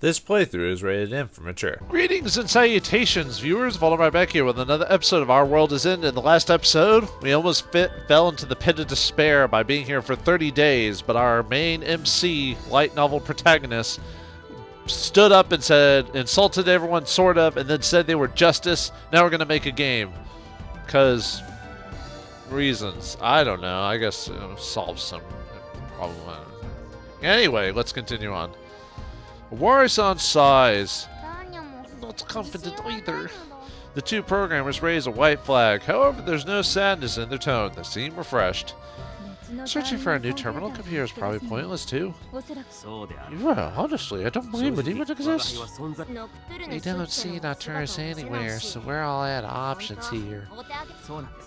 This playthrough is rated M for mature. Greetings and salutations, viewers. Vauldemare back here with another episode of Our World is In. In the last episode, we almost fell into the pit of despair by being here for 30 days, but our main MC, light novel protagonist, stood up and said, insulted everyone, sort of, and then said they were justice. Now we're going to make a game. Because reasons. I don't know. I guess solve some problem. Anyway, let's continue on. Warisan sighs. I'm not confident either. The two programmers raise a white flag. However, there's no sadness in their tone. They seem refreshed. Searching for a new terminal computer is probably pointless too. Yeah, honestly, I don't believe it even exists. We don't see Nocturnus anywhere, so we're all at options here.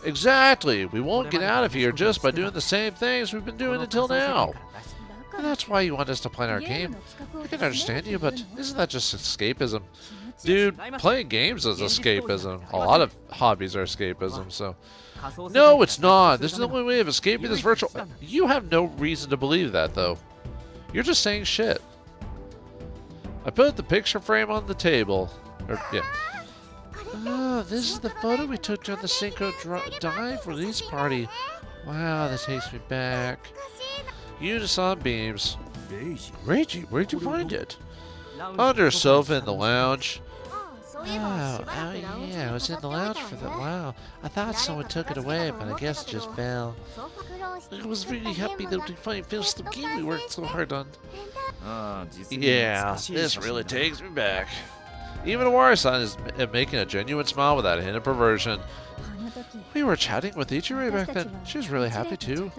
Exactly! We won't get out of here just by doing the same things we've been doing until now. And that's why you want us to plan our game. I can understand you, but isn't that just escapism? Dude, playing games is escapism. A lot of hobbies are escapism, so... No, it's not. This is the only way of escaping this virtual... You have no reason to believe that, though. You're just saying shit. I put the picture frame on the table. Yeah. Oh, this is the photo we took during the Synchro Dive release party. Wow, that takes me back. Unison beams. Reiji, where'd you find it? Under a sofa in the lounge. Oh, yeah, I was in the lounge for that. Wow, I thought someone took it away, but I guess it just fell. I was really happy that we finally finished the game we worked so hard on. Yeah, this really takes me back. Even Warisan is making a genuine smile without a hint of perversion. We were chatting with Ichiro back then. She was really happy too.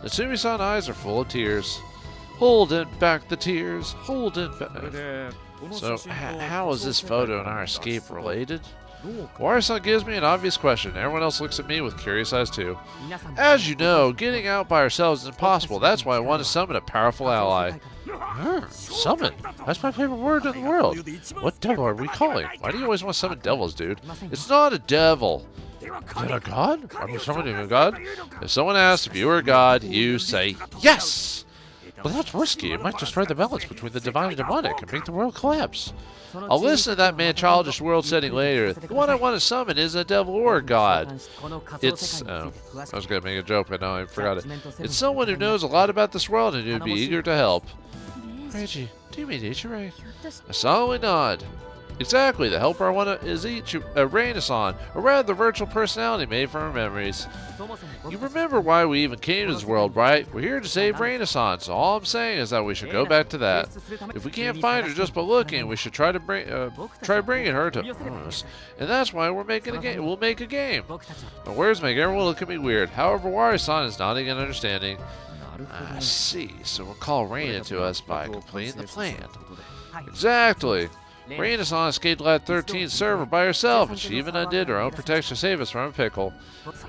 Natsumi's eyes are full of tears. Holding back the tears. Holding back. So, how is this photo and our escape related? Warisan gives me an obvious question. Everyone else looks at me with curious eyes too. As you know, getting out by ourselves is impossible. That's why I want to summon a powerful ally. Summon? That's my favorite word in the world. What devil are we calling? Why do you always want to summon devils, dude? It's not a devil. Is it a god? Are we summoning a god? If someone asks if you are a god, you say yes! But that's risky. It might destroy the balance between the divine and demonic and make the world collapse. I'll listen to that man childish world setting later. The one I want to summon is a devil or a god. It's... I was going to make a joke, but no, I forgot it. It's someone who knows a lot about this world and who'd be eager to help. Reiji, do you mean Ichiro? A solid nod. Exactly, the helper I want is Reinasan, or rather the virtual personality made from her memories. You remember why we even came to this world, right? We're here to save Reinasan, so all I'm saying is that we should go back to that. If we can't find her just by looking, we should try bringing her to us. And that's why we're making a game. We'll make a game. My words make everyone look at me weird. However, Wari-san is nodding in understanding. I see, so we'll call Reina to us by completing the plan. Exactly. Reina-san escaped Lat 13's server by herself, and she even undid her own protection to save us from a pickle.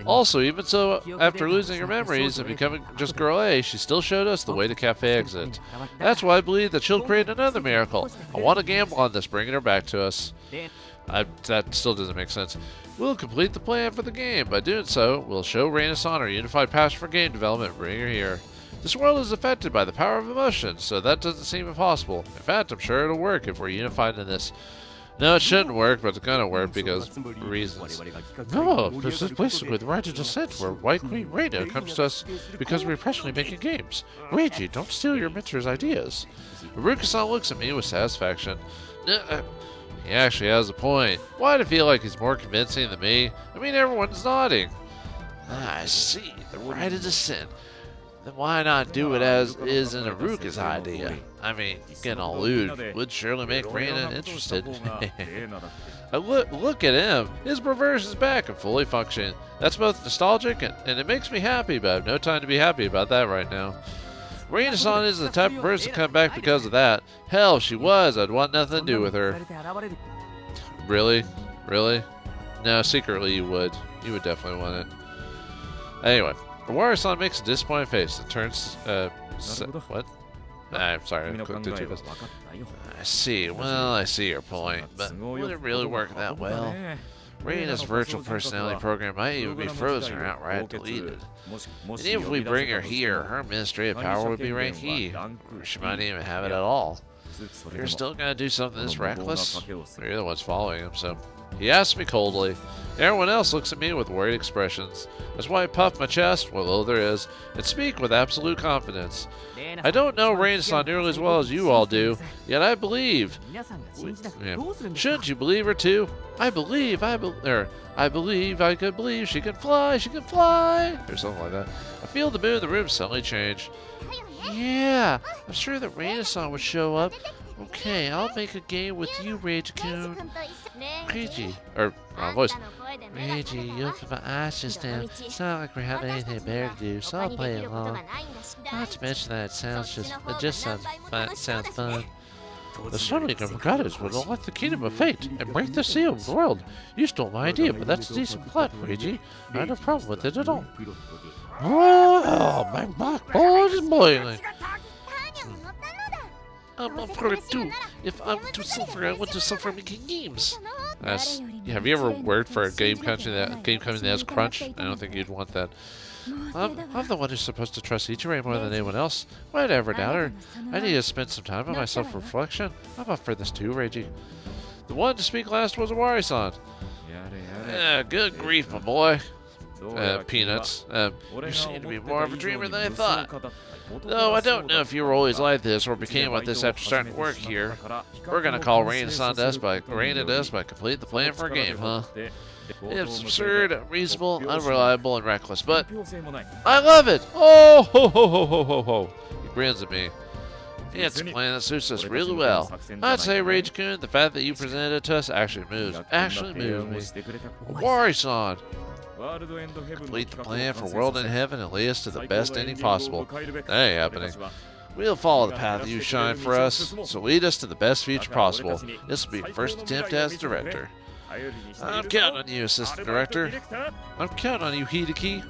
Also, even so, after losing her memories and becoming just Girl A, she still showed us the way to Cafe Exit. That's why I believe that she'll create another miracle. I want to gamble on this, bringing her back to us. That still doesn't make sense. We'll complete the plan for the game. By doing so, we'll show Reina-san our unified passion for game development and bring her here. This world is affected by the power of emotion, so that doesn't seem impossible. In fact, I'm sure it'll work if we're unified in this. No, it shouldn't work, but it's gonna work because reasons. No, this is basically the right of descent where White Queen Reina comes to us because we're passionately making games. Reiji, don't steal your mentor's ideas. Haruka-san looks at me with satisfaction. He actually has a point. Why do I feel like he's more convincing than me? I mean, everyone's nodding. I see, the right of descent. Then why not do it as is in Haruka's idea? I mean, getting all lewd would surely make Reina interested. Look at him. His perversion's back and fully functioning. That's both nostalgic and it makes me happy, but I have no time to be happy about that right now. Reina-san isn't the type of person to come back because of that. Hell, if she was, I'd want nothing to do with her. Really? Really? No, secretly you would. You would definitely want it. Anyway. Wari-san makes a disappointed face and turns, what? I'm sorry, I clicked it too fast. I see, well, I see your point, but would it really work that well? Reina's virtual personality program might even be frozen or outright deleted. And even if we bring her here, her administrative power would be rank E. She might even have it at all. You're still gonna do something this reckless? You're the ones following him, so... He asks me coldly. Everyone else looks at me with worried expressions. That's why I puff my chest, although there is, and speak with absolute confidence. I don't know Rain-san nearly as well as you all do, yet I believe. Shouldn't you believe her too? I believe I could believe she can fly, or something like that. I feel the mood in the room suddenly change. Yeah, I'm sure that Rain-san would show up. Okay, I'll make a game with you, Reiji-kun. Reiji, or wrong voice. Reiji, you opened my eyes just now. It's not like we're having anything better to do, so I'll play along. Not to mention that it just sounds fun. The summoning of goddess would unlock the kingdom of fate and break the seal of the world. You stole my idea, but that's a decent plot, Reiji. I have no problem with it at all. Oh, my backbone is boiling. I'm up for it too. If I'm to suffer, I want to suffer making games. Have you ever worked for a game company that has crunch? I don't think you'd want that. I'm the one who's supposed to trust Ichirei more than anyone else. Why'd I ever doubt her? I need to spend some time on my self-reflection. I'm up for this too, Reiji. The one to speak last was Owari-san. Good grief, my boy. Peanuts. You seem to be more of a dreamer than I thought. Though I don't know if you were always like this or became like this after starting to work here. We're gonna call Rain-san to us by complete the plan for a game, huh? It's absurd, unreasonable, unreliable, and reckless, but I love it! Oh, ho, ho, ho, ho, ho, ho. He grins at me. It's a plan that suits us really well. I'd say, Reiji-kun, the fact that you presented it to us actually moves me. Owari-san! Complete the plan for World in Heaven and lead us to the best ending possible. That ain't happening. We'll follow the path you shine for us, so lead us to the best future possible. This will be your first attempt as director. I'm counting on you, assistant director. I'm counting on you, Hideki.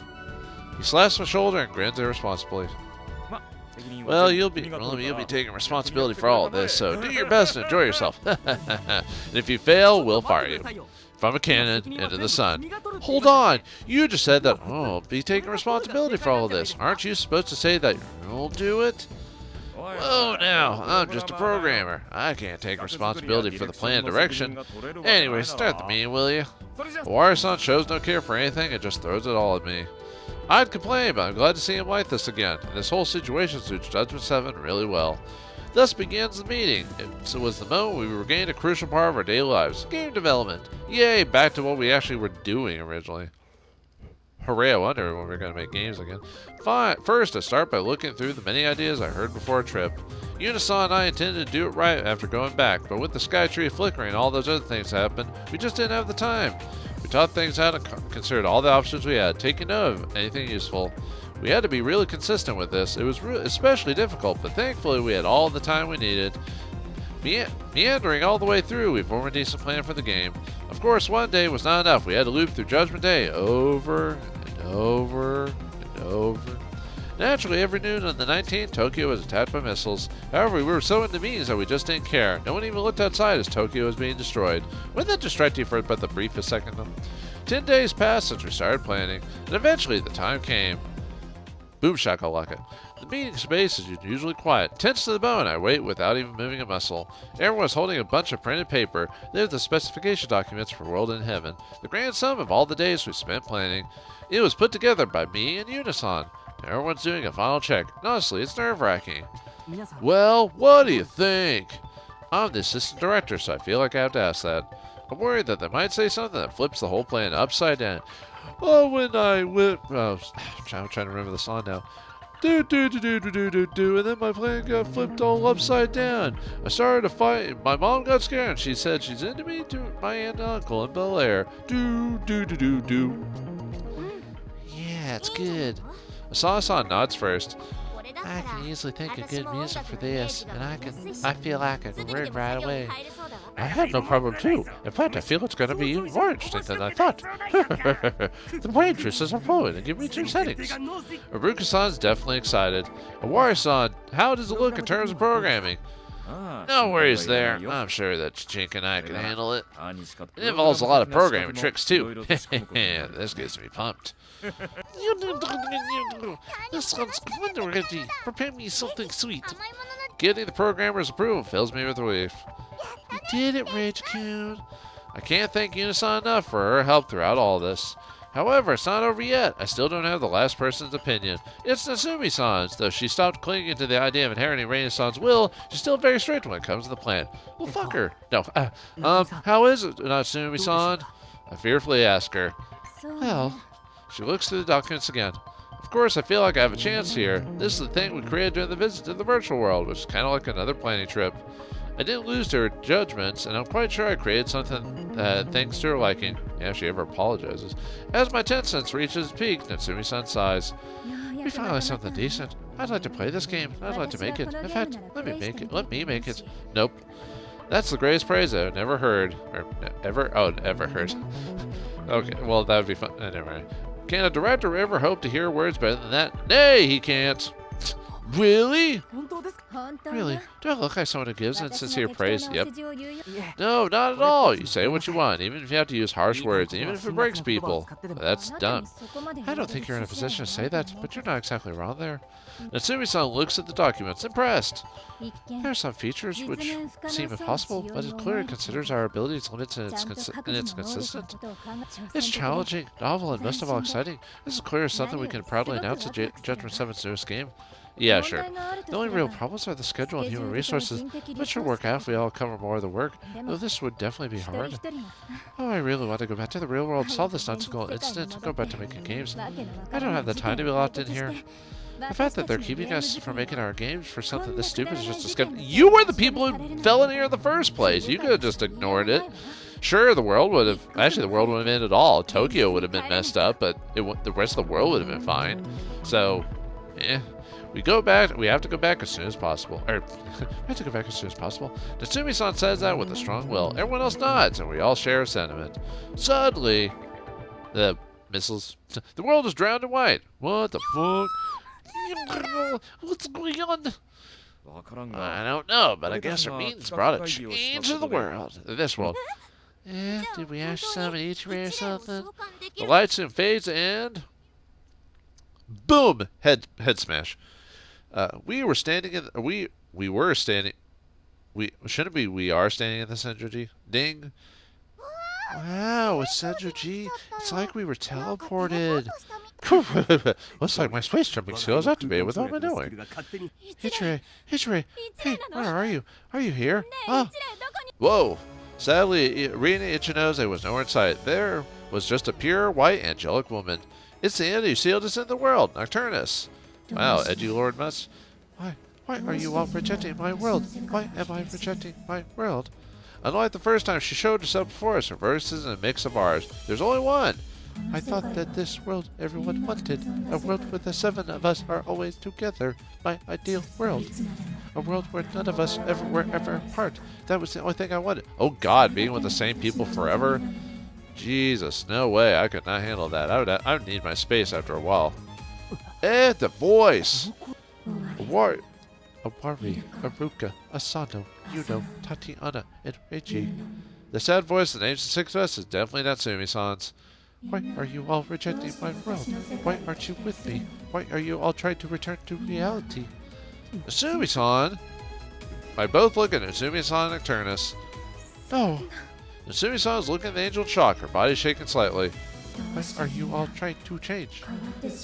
He slaps my shoulder and grins irresponsibly. Well, you'll be taking responsibility for all of this, so do your best and enjoy yourself. And if you fail, we'll fire you. From a cannon into the sun. Hold on! You just said that, be taking responsibility for all of this. Aren't you supposed to say that you'll do it? Whoa, now, I'm just a programmer. I can't take responsibility for the planned direction. Anyway, start the meeting, will you? Owari-san shows no care for anything and just throws it all at me. I'd complain, but I'm glad to see him like this again. And this whole situation suits Judgment 7 really well. Thus begins the meeting. It was the moment we regained a crucial part of our daily lives. Game development. Yay, back to what we actually were doing originally. Hooray, I wonder when we're going to make games again. Fine. First, I start by looking through the many ideas I heard before our trip. Unison and I intended to do it right after going back, but with the sky tree flickering and all those other things happened, we just didn't have the time. We thought things out and considered all the options we had, taking note of anything useful. We had to be really consistent with this. It was especially difficult, but thankfully we had all the time we needed. Meandering all the way through, we formed a decent plan for the game. Of course, one day was not enough. We had to loop through Judgment Day over and over and over. Naturally, every noon on the 19th, Tokyo was attacked by missiles. However, we were so into meetings that we just didn't care. No one even looked outside as Tokyo was being destroyed. Wouldn't that distract you for but the briefest second, though? 10 days passed since we started planning, and eventually the time came. Boom shakalaka. The meeting space is usually quiet. Tense to the bone, I wait without even moving a muscle. Everyone was holding a bunch of printed paper. They were the specification documents for World in Heaven. The grand sum of all the days we spent planning. It was put together by me and Unison. Everyone's doing a final check. And honestly, it's nerve-wracking. Well, what do you think? I'm the assistant director, so I feel like I have to ask that. I'm worried that they might say something that flips the whole plan upside down. Oh, when I went... I'm trying to remember the song now. And then my plan got flipped all upside down. I started to fight. My mom got scared and she said she's into me to my aunt and uncle in Bel Air. Yeah, it's good. Asana nods first. I can easily think of good music for this, and I feel like I can learn right away. I have no problem too. In fact, I feel it's going to be even more interesting than I thought. The waitresses are flowing and give me 2 settings. Aruka-san's definitely excited. Owari-san, how does it look in terms of programming? No worries there. I'm sure that Chink and I can handle it. It involves a lot of programming tricks too. This gets me pumped. This one's good already. Prepare me something sweet. Getting the programmer's approval fills me with relief. You did it, Reiji-kun. I can't thank Unison enough for her help throughout all this. However, it's not over yet. I still don't have the last person's opinion. It's Natsumi-san's. Though she stopped clinging to the idea of inheriting Reiji-san's will, she's still very strict when it comes to the plan. Well, fuck her. No, how is it, Natsumi-san? I fearfully ask her. Well, she looks through the documents again. Of course, I feel like I have a chance here. This is the thing we created during the visit to the virtual world, which is kind of like another planning trip. I didn't lose to her judgments, and I'm quite sure I created something thanks to her liking. Yeah, if she ever apologizes. As my 10 cents reaches its peak, Natsumi-san sighs. We finally have something decent. I'd like to play this game. I'd like to make it. In fact, let me make it. Nope. That's the greatest praise I've never heard. Or ever heard. Okay, well, that would be fun. Never mind. Can a director ever hope to hear words better than that? Nay, he can't. Really? Really? Do I look like someone who gives insincere praise? Yep. No, not at all. You say what you want, even if you have to use harsh words, even if it breaks people. That's dumb. I don't think you're in a position to say that, but you're not exactly wrong there. Natsumi-san looks at the documents, impressed. There are some features which seem impossible, but it clearly considers our abilities limited and it's consistent. It's challenging, novel, and most of all exciting. This is clearly something we can proudly announce at Judgment 7's newest game. Yeah, sure. The only real problems are the schedule and human resources, which should work out if we all cover more of the work, though this would definitely be hard. Oh, I really want to go back to the real world, solve this nonsensical incident, and go back to making games. I don't have the time to be locked in here. The fact that they're keeping us from making our games for something this stupid is just a scandal. You were the people who fell in here in the first place. You could have just ignored it. Sure, the world would have... Actually, the world wouldn't have ended at all. Tokyo would have been messed up, but the rest of the world would have been fine. So, we have to go back as soon as possible. We have to go back as soon as possible. Natsumi-san says that with a strong will. Everyone else nods, and we all share a sentiment. Suddenly, the missiles... The world is drowned in white. What the fuck? What's going on? I don't know, but I guess our meetings brought a change to the world. This world. Did we ask somebody Ichiro or something? The light soon fades and... Boom! Head smash. We are standing in this energy. Ding. Wow, it's Senju-ji. It's like we were teleported. Looks like my space jumping skills activated without my knowing. Ichiro, hey, where are you? Are you here? Oh. Whoa. Sadly, Rina Ichinose was nowhere in sight. There was just a pure, white, angelic woman. It's the end who sealed us in the world, Nocturnus. Wow, edgy Lord Must. Why are you all rejecting my world? Why am I rejecting my world? Unlike the first time she showed herself before us, her verses and a mix of ours. There's only one. I thought that this world everyone wanted. A world where the 7 of us are always together. My ideal world. A world where none of us were ever apart. That was the only thing I wanted. Oh God, being with the same people forever? Jesus, no way. I could not handle that. I would need my space after a while. The voice! Awari, Aruka, Asano, Yuno, Tatiana, and Reiji. The sad voice that names the 6 of us is definitely Natsumi-san's. Why are you all rejecting my world? Why aren't you with me? Why are you all trying to return to reality? Natsumi-san! I both look at Natsumi-san and Nocturnus. No! Natsumi-san is looking at the angel in shock, her body shaking slightly. Why are you all trying to change?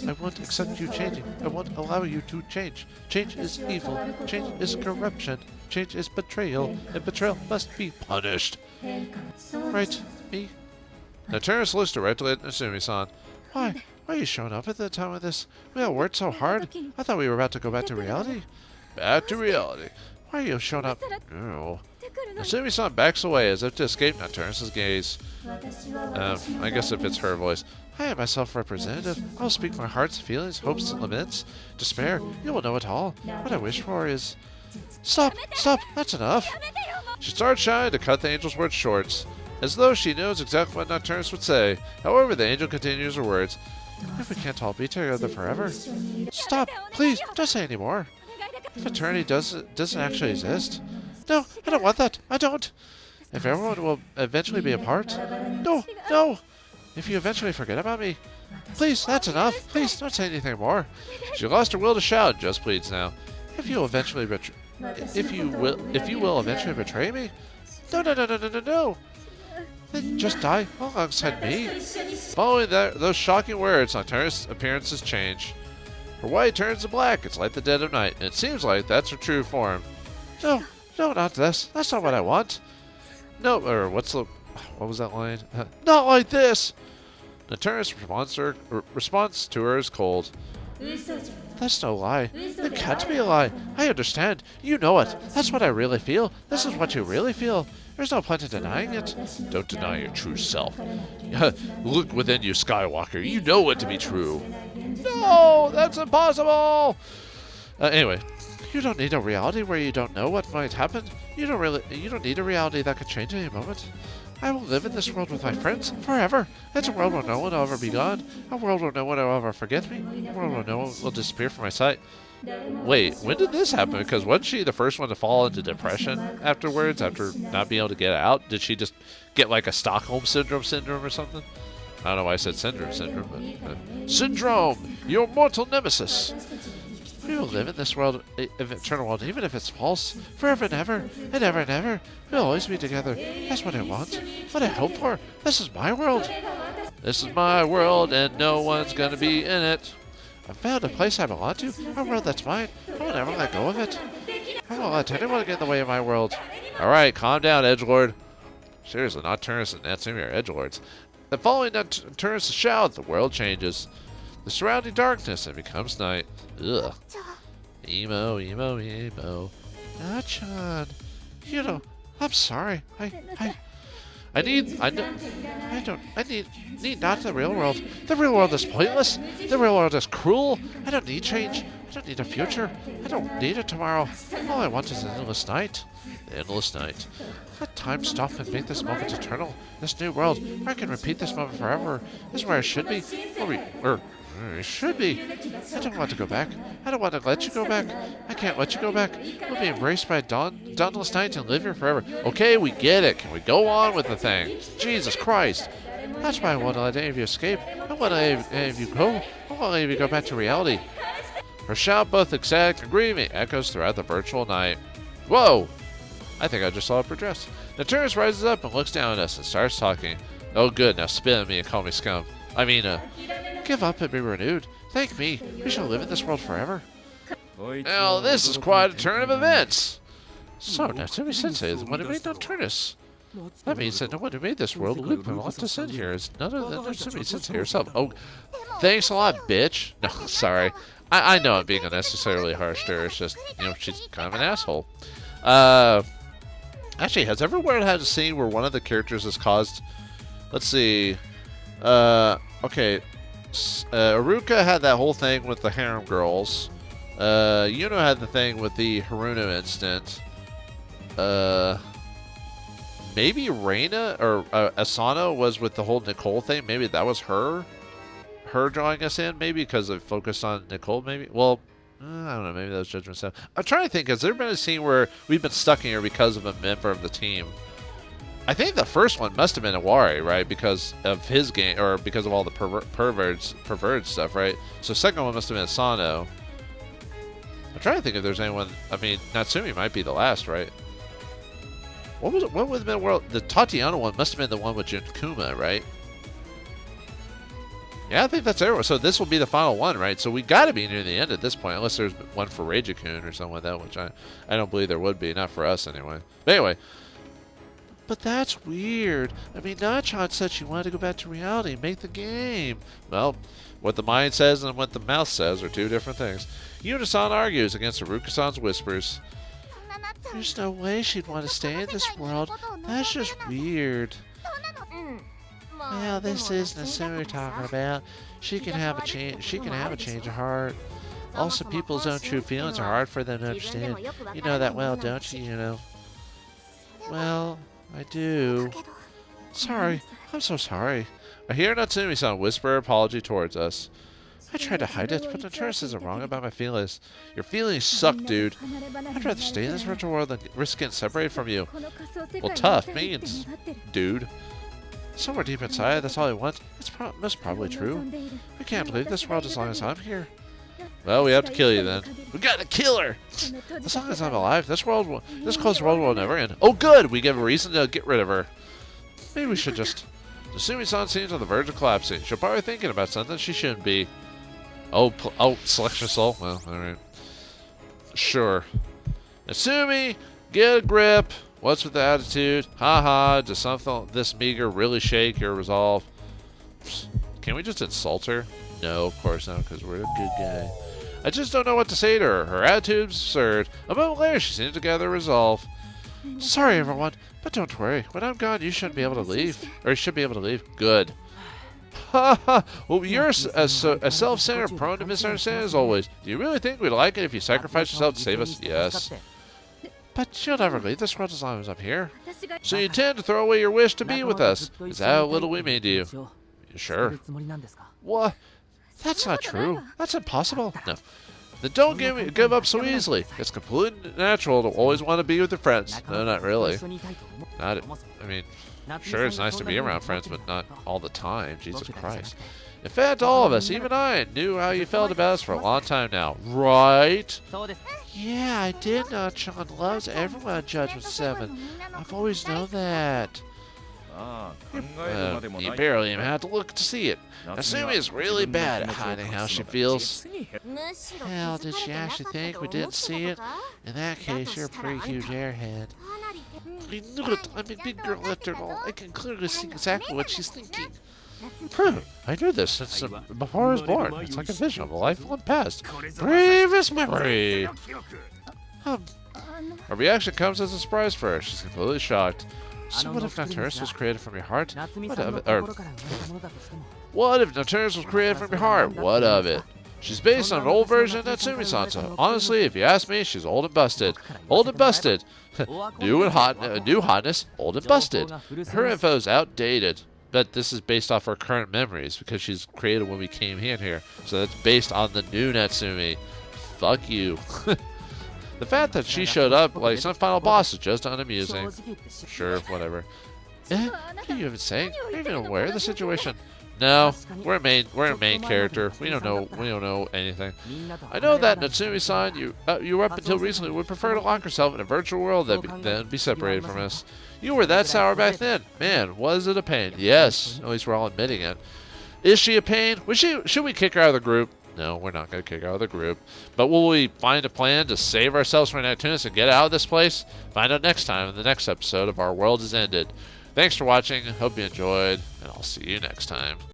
I won't accept you changing. I won't allow you to change. Change is evil. Change is corruption. Change is betrayal. And betrayal must be punished. Right, me? Nocturnus looks directly at Natsumi-san. Why? Why are you showing up at the time of this? We all worked so hard. I thought we were about to go back to reality. Back to reality. Why are you showing up? Oh. Natsumi-san backs away as if to escape Nocturnus' gaze. I guess if it's her voice. I am my self-representative. I will speak my heart's feelings, hopes, and laments. Despair, you will know it all. What I wish for is... Stop! Stop! That's enough! She starts shying to cut the angel's words short, as though she knows exactly what Nocturnus would say. However, the angel continues her words. If we can't all be together forever... Stop! Please, don't say any more. If eternity doesn't actually exist... No, I don't want that. I don't. If everyone will eventually be apart. No, no. If you eventually forget about me. Please, that's enough. Please, don't say anything more. She lost her will to shout and just pleads now. If you eventually If you will eventually betray me? No, no, no, no, no, no, no. Then just die alongside me. Following those shocking words, Nocturne's appearances change. Her white turns to black. It's like the dead of night, and it seems like that's her true form. No, no, not this. That's not what I want. No, or what was that line? Not like this. Nocturne's response to her is cold. That's no lie. It can't be a lie. I understand. You know it. That's what I really feel. This is what you really feel. There's no point in denying it. Don't deny your true self. Look within you, Skywalker. You know it to be true. No, that's impossible. Anyway, you don't need a reality where you don't know what might happen. You don't need a reality that could change any moment. I will live in this world with my friends forever. It's a world where no one will ever be gone. A world where no one will ever forget me. A world where no one will disappear from my sight. Wait, when did this happen? Because wasn't she the first one to fall into depression afterwards, after not being able to get out? Did she just get like a Stockholm syndrome or something? I don't know why I said syndrome, but... Syndrome! Your mortal nemesis! We will live in this world, eternal world, even if it's false, forever and ever, and ever and ever. We'll always be together. That's what I want, what I hope for. This is my world. This is my world, and no one's gonna be in it. I found a place I belong to, a world that's mine. I will never let go of it. I won't let anyone get in the way of my world. Alright, calm down, edgelord. Seriously, Nocturnus and Natsumi are edgelords. The following Nocturnus' shout, the world changes. The surrounding darkness, and becomes night. Ugh. Emo, emo, emo. Nachan. You know, I'm sorry. I need not the real world. The real world is pointless. The real world is cruel. I don't need change. I don't need a future. I don't need a tomorrow. All I want is an endless night. Endless night. Let time stop and make this moment eternal. This new world, where I can repeat this moment forever, is where I should be. It should be. I don't want to go back. I don't want to let you go back. I can't let you go back. We'll be embraced by dawnless night and live here forever. Okay, we get it. Can we go on with the thing? Jesus Christ. That's why I won't let any of you escape. I won't let any of you go. I won't let any of you go back to reality. Her shout, both ecstatic and grieving, echoes throughout the virtual night. Whoa! I think I just saw it progress. Nocturnus rises up and looks down at us and starts talking. Oh good, now spit at me and call me scum. Give up and be renewed. Thank me. We shall live in this world forever. Now, this is quite a turn of events. So, Natsumi Sensei is the one who made Nocturnus. That means that no one who made this world loop and want to send here is none other than Natsumi Sensei herself. Oh, thanks a lot, bitch. No, sorry. I know I'm being unnecessarily harsh there. It's just, she's kind of an asshole. Actually, has everyone had a scene where one of the characters has caused... Let's see. Okay. Aruka had that whole thing with the harem girls. Yuno had the thing with the Haruno incident. Maybe Reina or Asano was with the whole Nicole thing. Maybe that was her drawing us in. Maybe because it focused on Nicole. Maybe. Well, I don't know. Maybe that was Judgement stuff. I'm trying to think. Has there been a scene where we've been stuck in here because of a member of the team? I think the first one must have been W.O.R.L.D, right? Because of his game, or because of all the perverted stuff, right? So second one must have been Asano. I'm trying to think if there's anyone. I mean, Natsumi might be the last, right? What was it? What would have been World? The Tatiana one must have been the one with Kuma, right? Yeah, I think that's everyone. So this will be the final one, right? So we got to be near the end at this point, unless there's one for Reiji-kun or something like that, which I don't believe there would be, not for us anyway. But anyway. But that's weird. I mean, Nachan said she wanted to go back to reality and make the game. Well, what the mind says and what the mouth says are two different things. Yuno-san argues against Aruka-san's whispers. There's no way she'd want to stay in this world. That's just weird. Well, this is Natsumi we're talking about. She can have a change. She can have a change of heart. Also, people's own true feelings are hard for them to understand. You know that well, don't you? Well, I do. Sorry. I'm so sorry. I hear Natsumi-san whisper apology towards us. I tried to hide it, but Nocturnus isn't wrong about my feelings. Your feelings suck, dude. I'd rather stay in this virtual world than risk getting separated from you. Well, tough means, dude. Somewhere deep inside, that's all I want. It's most probably true. I can't leave this world as long as I'm here. Well, we have to kill you then. We gotta kill her! As long as I'm alive, this close world will never end. Oh good! We give a reason to get rid of her. Maybe we should just... Natsumi-san seems on the verge of collapsing. She'll probably thinking about something she shouldn't be. Oh, selection soul? Well, alright. Sure. Natsumi, get a grip. What's with the attitude? Haha, does something this meager really shake your resolve? Can we just insult her? No, of course not, because we're a good guy. I just don't know what to say to her. Her attitude's absurd. A moment later, she seems to gather resolve. Sorry, everyone, but don't worry. When I'm gone, you shouldn't be able to leave. Or you should be able to leave. Good. Ha ha! Well, you're a self-centered, prone to misunderstanding as always. Do you really think we'd like it if you sacrificed yourself to save us? Yes. But you'll never leave this world as long as I'm here. So you intend to throw away your wish to be with us. Is that how little we mean to you? Sure. What? That's not true. That's impossible. No. Then don't give up so easily. It's completely natural to always want to be with your friends. No, not really. I mean, sure, it's nice to be around friends, but not all the time. Jesus Christ. In fact, all of us, even I, knew how you felt about us for a long time now. Right? Yeah, I did know Sean loves everyone at Judgement 7. I've always known that. You barely even had to look to see it. Natsumi is really bad at hiding how she feels. Hell, did she actually think we didn't see it? In that case, you're a pretty huge airhead. I knew it. I'm a big girl after all. I can clearly see exactly what she's thinking. I knew this since before I was born. It's like a vision of a lifelong past. Bravest memory! Her reaction comes as a surprise for her. She's completely shocked. So what if Nocturnus was created from your heart? What if Nocturnus was created from your heart? What of it? She's based on an old version of Natsumi-san, so honestly, if you ask me, she's old and busted. Old and busted! New hotness, old and busted. Her info's outdated. But this is based off her current memories, because she's created when we came in here. So that's based on the new Natsumi. Fuck you. The fact that she showed up like some final boss is just unamusing. Sure, whatever. What are you even saying? Are you even aware of the situation? No, we're a main character. We don't know anything. I know that Natsumi-san, you were up until recently would prefer to lock herself in a virtual world than be separated from us. You were that sour back then. Man, was it a pain? Yes, at least we're all admitting it. Is she a pain? Should we kick her out of the group? No, we're not going to kick her out of the group. But will we find a plan to save ourselves from Neptunus and get out of this place? Find out next time in the next episode of Our World Is Ended. Thanks for watching. Hope you enjoyed, and I'll see you next time.